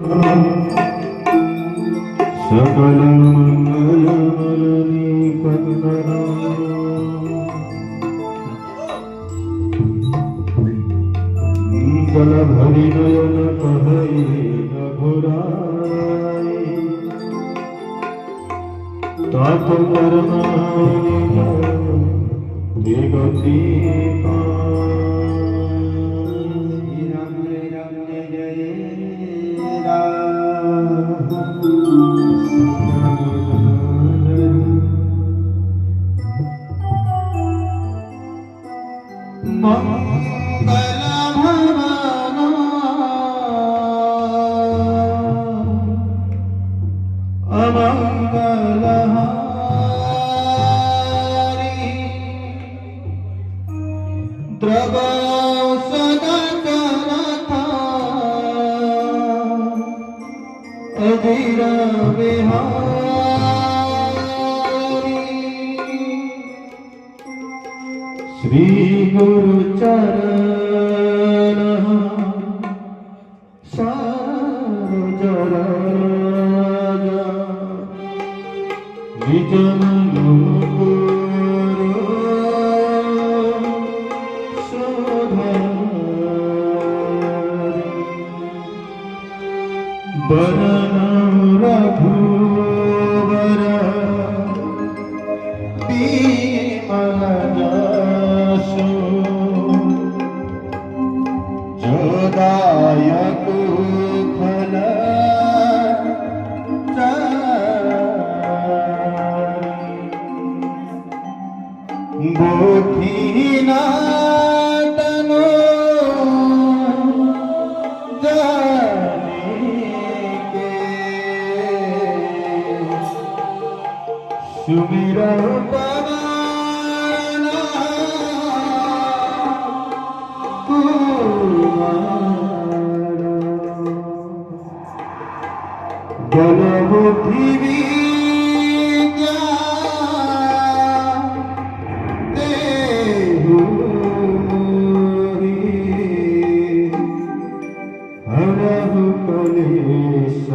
सकल मंगलमलनी कंदना जल भरि नयन कहई रघुराई तात कर्माणि गति श्री गुरु चरण सरोज निज मनु बरन रघुवर बिमल जसु जोदायक फल बोधिना सुमिर पवन कुमार बल बुद्धि विद्या देहु मोहि हरहु कलेश